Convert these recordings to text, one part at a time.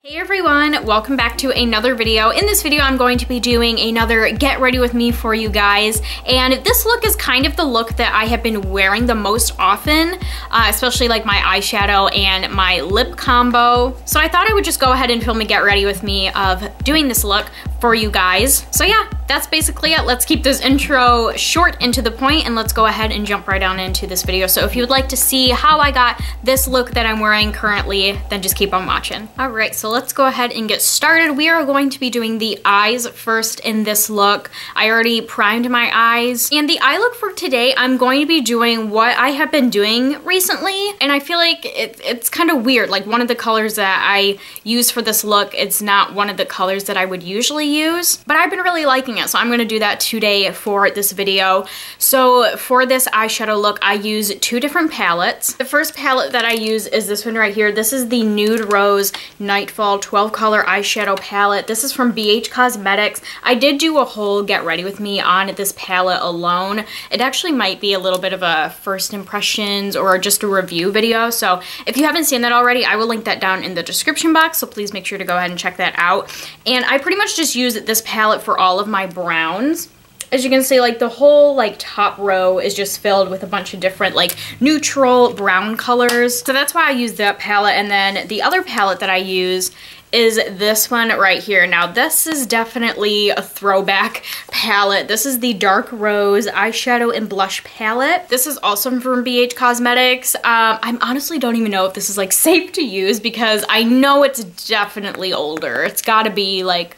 Hey everyone, welcome back to another video. In this video, I'm going to be doing another get ready with me for you guys. And this look is kind of the look that I have been wearing the most often, especially like my eyeshadow and my lip combo. So I thought I would just go ahead and film a get ready with me of doing this look for you guys. So yeah, that's basically it. Let's keep this intro short and to the point, and let's go ahead and jump right on into this video. So if you would like to see how I got this look that I'm wearing currently, then just keep on watching. All right, so let's go ahead and get started. We are going to be doing the eyes first in this look. I already primed my eyes, and the eye look for today, I'm going to be doing what I have been doing recently, and I feel like it's kind of weird. Like, one of the colors that I use for this look, it's not one of the colors that I would usually use, but I've been really liking it, so I'm gonna do that today for this video. So for this eyeshadow look, I use two different palettes. The first palette that I use is this one right here. This is the Nude Rose Nightfall 12 color eyeshadow palette. This is from BH Cosmetics. I did do a whole get ready with me on this palette alone. It actually might be a little bit of a first impressions or just a review video, so if you haven't seen that already, I will link that down in the description box, so please make sure to go ahead and check that out. And I pretty much just use this palette for all of my browns. As you can see, like, the whole like top row is just filled with a bunch of different like neutral brown colors. So that's why I use that palette. And then the other palette that I use is this one right here. Now this is definitely a throwback palette. This is the Dark Rose Eyeshadow and Blush palette. This is also from BH Cosmetics. I honestly don't even know if this is like safe to use because I know it's definitely older. It's gotta be like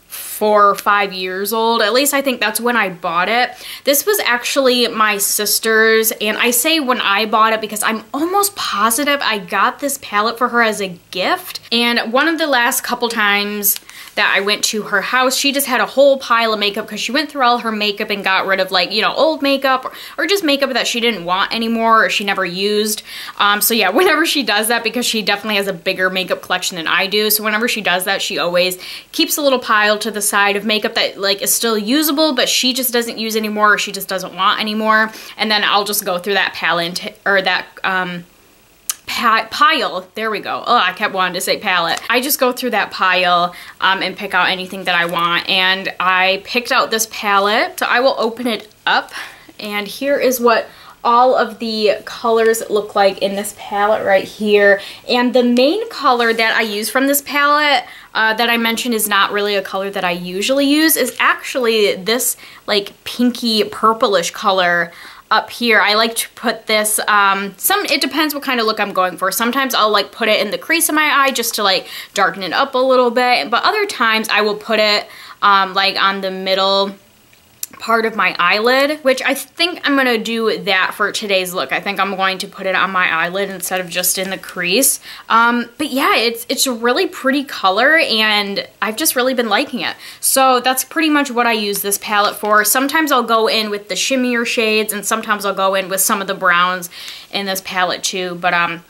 4 or 5 years old. At least I think that's when I bought it. This was actually my sister's, and I say when I bought it because I'm almost positive I got this palette for her as a gift. And one of the last couple times that I went to her house, she just had a whole pile of makeup because she went through all her makeup and got rid of, like, you know, old makeup or just makeup that she didn't want anymore or she never used. So yeah, whenever she does that, because she definitely has a bigger makeup collection than I do, so whenever she does that, she always keeps a little pile to the side of makeup that like is still usable, but she just doesn't use anymore or she just doesn't want anymore. And then I'll just go through that palette or that pile. There we go. Oh, I kept wanting to say palette. I just go through that pile and pick out anything that I want. And I picked out this palette. So I will open it up. And here is what all of the colors look like in this palette right here. And the main color that I use from this palette that I mentioned is not really a color that I usually use, is actually this like pinky purplish color up here. I like to put this, it depends what kind of look I'm going for. Sometimes I'll like put it in the crease of my eye just to like darken it up a little bit, but other times I will put it like on the middle part of my eyelid, which I think I'm gonna do that for today's look. I think I'm going to put it on my eyelid instead of just in the crease. But yeah, it's a really pretty color and I've just really been liking it. So that's pretty much what I use this palette for. Sometimes I'll go in with the shimmier shades and sometimes I'll go in with some of the browns in this palette too. But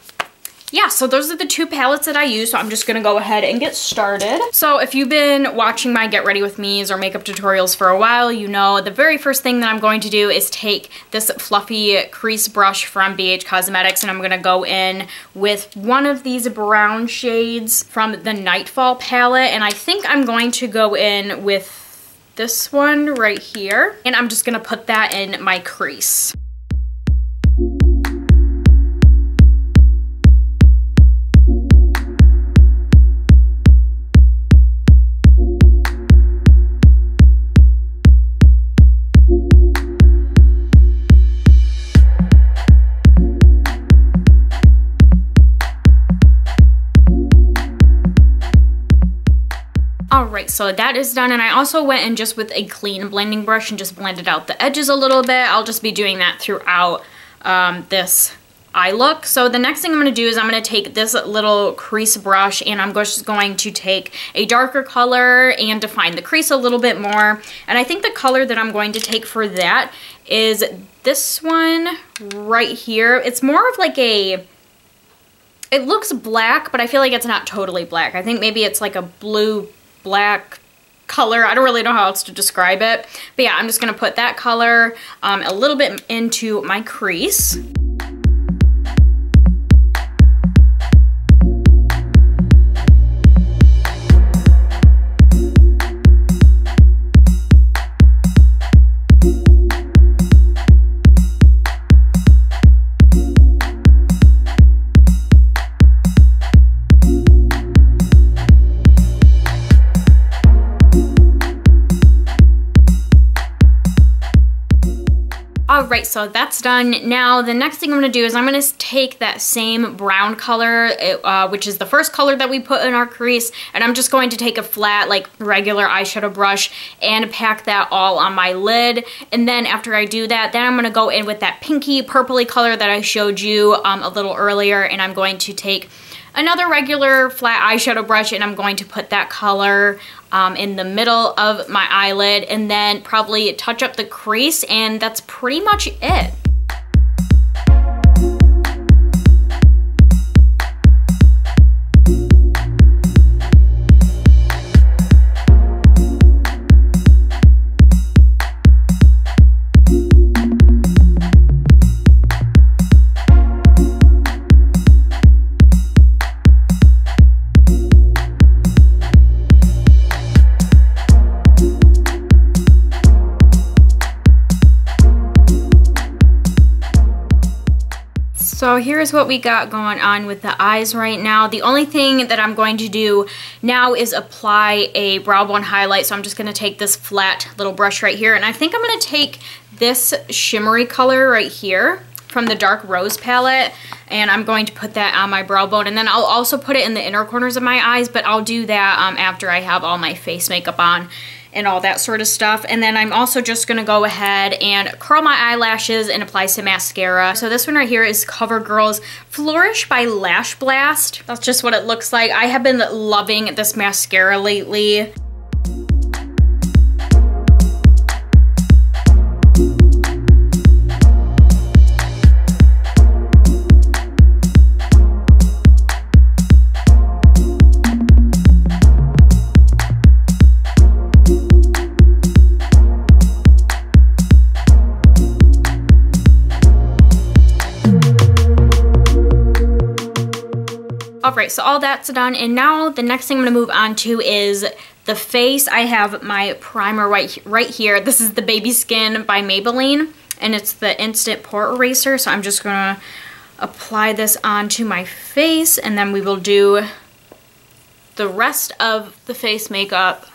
yeah, so those are the two palettes that I use, so I'm just gonna go ahead and get started. So if you've been watching my Get Ready With Me's or makeup tutorials for a while, you know the very first thing that I'm going to do is take this fluffy crease brush from BH Cosmetics, and I'm gonna go in with one of these brown shades from the Nightfall palette, and I think I'm going to go in with this one right here, and I'm just gonna put that in my crease. Alright, so that is done, and I also went in just with a clean blending brush and just blended out the edges a little bit. I'll just be doing that throughout this eye look. So the next thing I'm going to do is I'm going to take this little crease brush and I'm just going to take a darker color and define the crease a little bit more. And I think the color that I'm going to take for that is this one right here. It's more of like a, it looks black, but I feel like it's not totally black. I think maybe it's like a blue black color. I don't really know how else to describe it. But yeah, I'm just going to put that color a little bit into my crease. Alright, so that's done. Now the next thing I'm going to do is I'm going to take that same brown color, which is the first color that we put in our crease, and I'm just going to take a flat, like regular eyeshadow brush and pack that all on my lid. And then after I do that, then I'm going to go in with that pinky purpley color that I showed you a little earlier, and I'm going to take another regular flat eyeshadow brush and I'm going to put that color in the middle of my eyelid and then probably touch up the crease, and that's pretty much it. So here's what we got going on with the eyes right now. The only thing that I'm going to do now is apply a brow bone highlight. So I'm just going to take this flat little brush right here, and I think I'm going to take this shimmery color right here from the Dark Rose palette, and I'm going to put that on my brow bone, and then I'll also put it in the inner corners of my eyes, but I'll do that after I have all my face makeup on and all that sort of stuff. And then I'm also just gonna go ahead and curl my eyelashes and apply some mascara. So this one right here is CoverGirl's Flourish by Lash Blast. That's just what it looks like. I have been loving this mascara lately. Alright, so all that's done, and now the next thing I'm going to move on to is the face. I have my primer right here. This is the Baby Skin by Maybelline, and it's the Instant Pore Eraser, so I'm just going to apply this onto my face, and then we will do the rest of the face makeup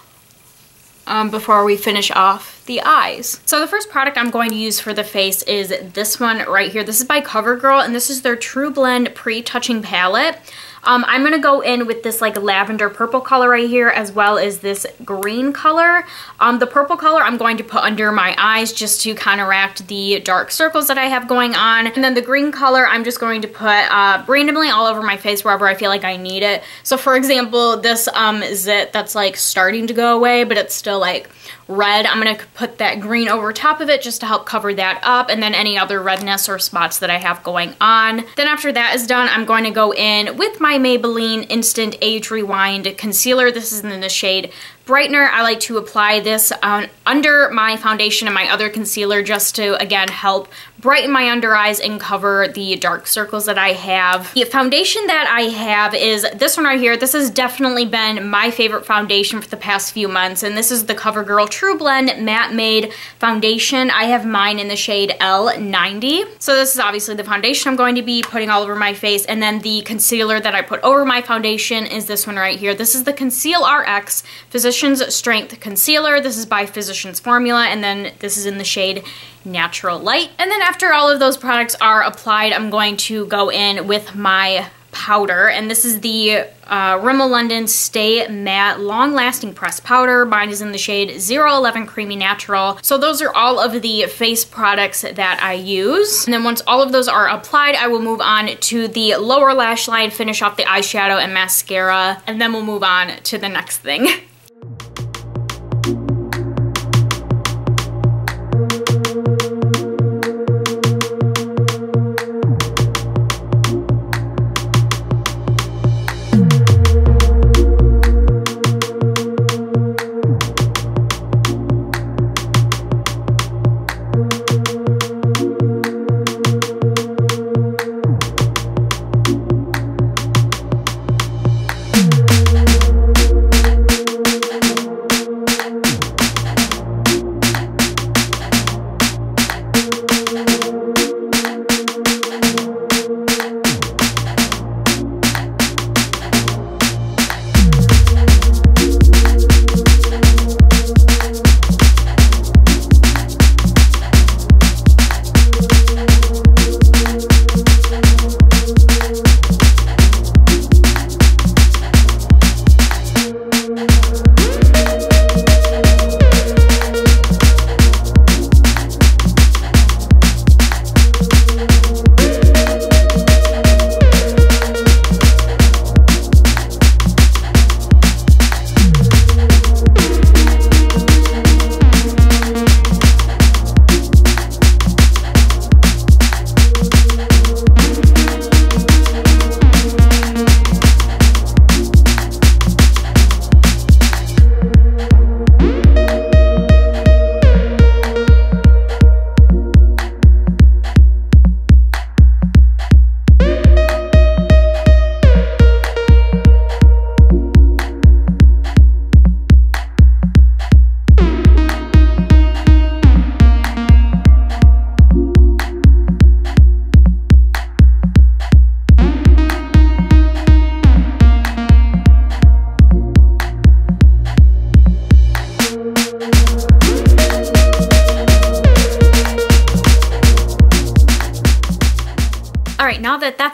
before we finish off the eyes. So the first product I'm going to use for the face is this one right here. This is by CoverGirl, and this is their True Blend Pre-Touching Palette. I'm going to go in with this like lavender purple color right here, as well as this green color. The purple color I'm going to put under my eyes just to counteract the dark circles that I have going on. And then the green color I'm just going to put randomly all over my face wherever I feel like I need it. So for example, this zit that's like starting to go away, but it's still like red, I'm going to put that green over top of it just to help cover that up, and then any other redness or spots that I have going on. Then after that is done, I'm going to go in with my Maybelline Instant Age Rewind Concealer. This is in the shade Brightener. I like to apply this under my foundation and my other concealer just to, again, help brighten my under eyes and cover the dark circles that I have. The foundation that I have is this one right here. This has definitely been my favorite foundation for the past few months, and this is the CoverGirl True Blend Matte Made Foundation. I have mine in the shade L90. So this is obviously the foundation I'm going to be putting all over my face, and then the concealer that I put over my foundation is this one right here. This is the Conceal RX Physician's Strength Concealer. This is by Physicians Formula, and then this is in the shade Natural Light. And then after all of those products are applied, I'm going to go in with my powder, and this is the Rimmel London Stay Matte Long Lasting Pressed Powder. Mine is in the shade 011 Creamy Natural. So those are all of the face products that I use. And then once all of those are applied, I will move on to the lower lash line, finish off the eyeshadow and mascara, and then we'll move on to the next thing.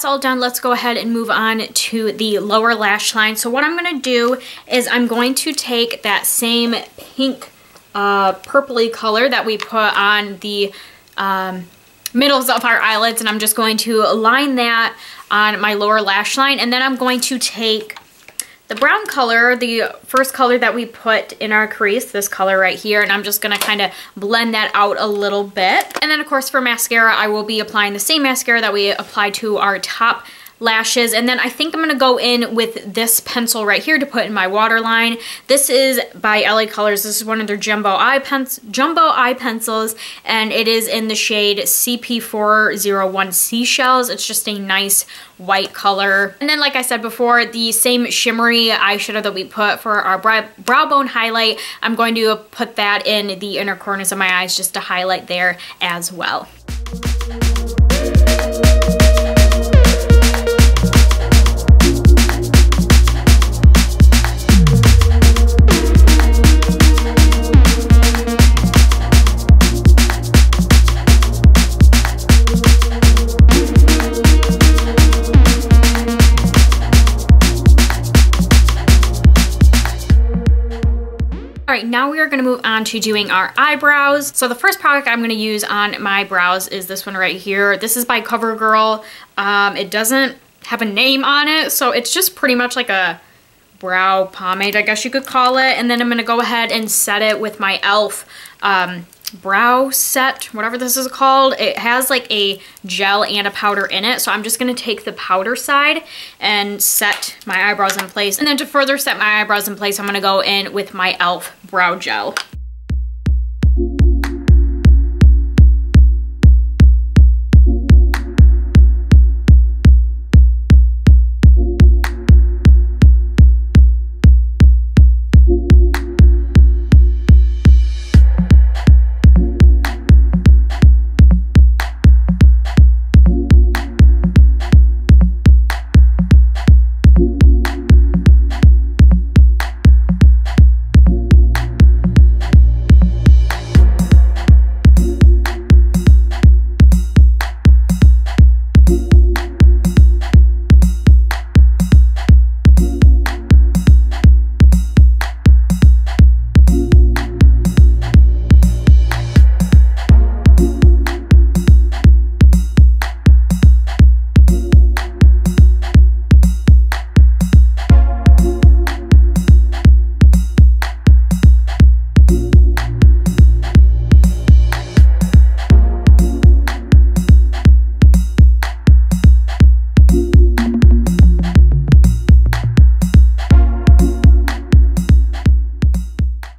that's all done, let's go ahead and move on to the lower lash line. So what I'm gonna do is I'm going to take that same pink purpley color that we put on the middles of our eyelids, and I'm just going to line that on my lower lash line. And then I'm going to take the brown color, the first color that we put in our crease, this color right here, and I'm just gonna kind of blend that out a little bit. And then of course for mascara, I will be applying the same mascara that we applied to our top lashes. And then I think I'm gonna go in with this pencil right here to put in my waterline. This is by LA Colors. This is one of their jumbo eye pencils, and it is in the shade CP401 Seashells. It's just a nice white color. And then like I said before, the same shimmery eyeshadow that we put for our brow bone highlight, I'm going to put that in the inner corners of my eyes just to highlight there as well. All right, now we are gonna move on to doing our eyebrows. So the first product I'm gonna use on my brows is this one right here. This is by CoverGirl. It doesn't have a name on it, so it's just pretty much like a brow pomade, I guess you could call it. And then I'm gonna go ahead and set it with my e.l.f. Brow set, whatever this is called. It has like a gel and a powder in it, so I'm just gonna take the powder side and set my eyebrows in place. And then to further set my eyebrows in place, I'm gonna go in with my e.l.f. brow gel.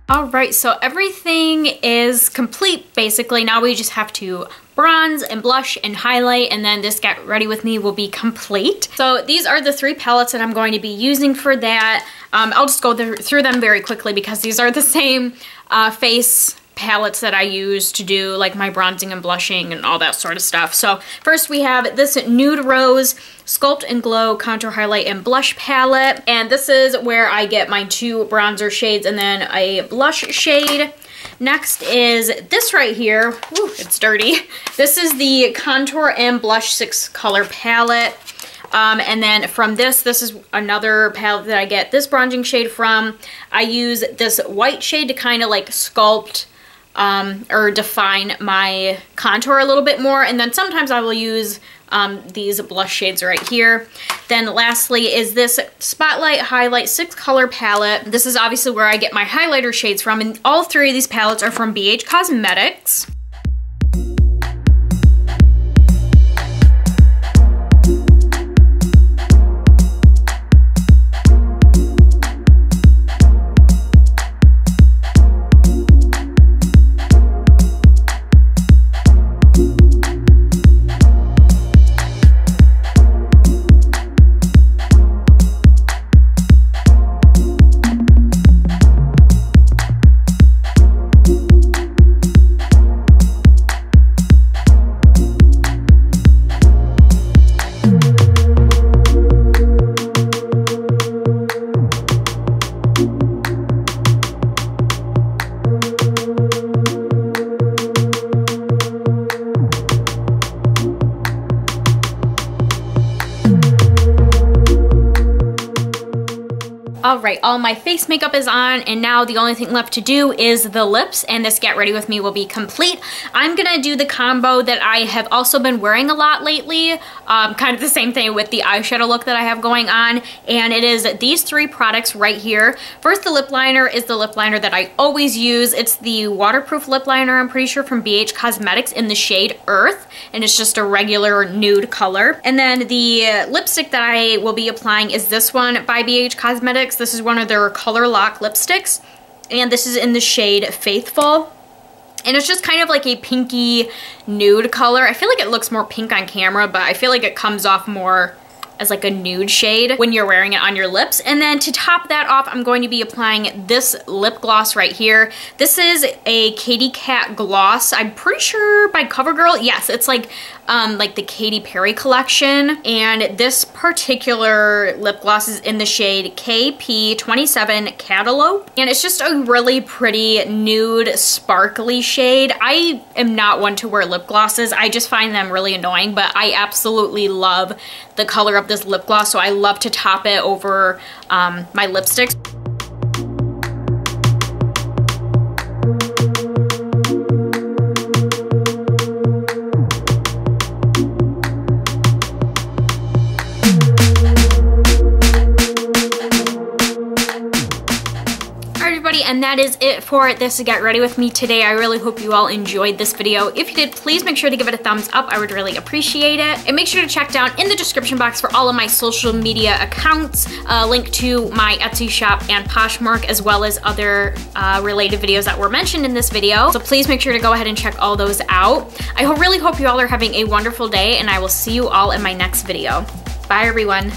Alright, so everything is complete basically. Now we just have to bronze and blush and highlight, and then this Get Ready With Me will be complete. So these are the 3 palettes that I'm going to be using for that. I'll just go through them very quickly because these are the same face palettes that I use to do like my bronzing and blushing and all that sort of stuff. So first we have this Nude Rose Sculpt and Glow Contour Highlight and Blush palette, and this is where I get my 2 bronzer shades and then a blush shade. Next is this right here. Ooh, it's dirty. This is the Contour and Blush 6 color palette. And then from this is another palette that I get this bronzing shade from. I use this white shade to kind of like sculpt or define my contour a little bit more, and then sometimes I will use these blush shades right here. Then lastly is this Spotlight Highlight 6 color palette. This is obviously where I get my highlighter shades from, and all 3 of these palettes are from BH Cosmetics. All right, all my face makeup is on, and now the only thing left to do is the lips, and this get ready with me will be complete. I'm gonna do the combo that I have also been wearing a lot lately, kind of the same thing with the eyeshadow look that I have going on, and it is these three products right here. First, the lip liner is the lip liner that I always use. It's the waterproof lip liner, I'm pretty sure, from BH Cosmetics in the shade Earth, and it's just a regular nude color. And then the lipstick that I will be applying is this one by BH Cosmetics. This is one of their Color Lock lipsticks, and this is in the shade Faithful. And it's just kind of like a pinky nude color. I feel like it looks more pink on camera, but I feel like it comes off more as like a nude shade when you're wearing it on your lips. And then to top that off, I'm going to be applying this lip gloss right here. This is a Katy Kat gloss. I'm pretty sure by CoverGirl. Yes, it's like the Katy Perry collection. And this particular lip gloss is in the shade KP27 Cantaloupe. And it's just a really pretty nude, sparkly shade. I am not one to wear lip glosses. I just find them really annoying, but I absolutely love the color of this lip gloss, so I love to top it over my lipsticks. And that is it for this Get Ready With Me today. I really hope you all enjoyed this video. If you did, please make sure to give it a thumbs up. I would really appreciate it. And make sure to check down in the description box for all of my social media accounts, a link to my Etsy shop and Poshmark, as well as other related videos that were mentioned in this video. So please make sure to go ahead and check all those out. I really hope you all are having a wonderful day, and I will see you all in my next video. Bye, everyone.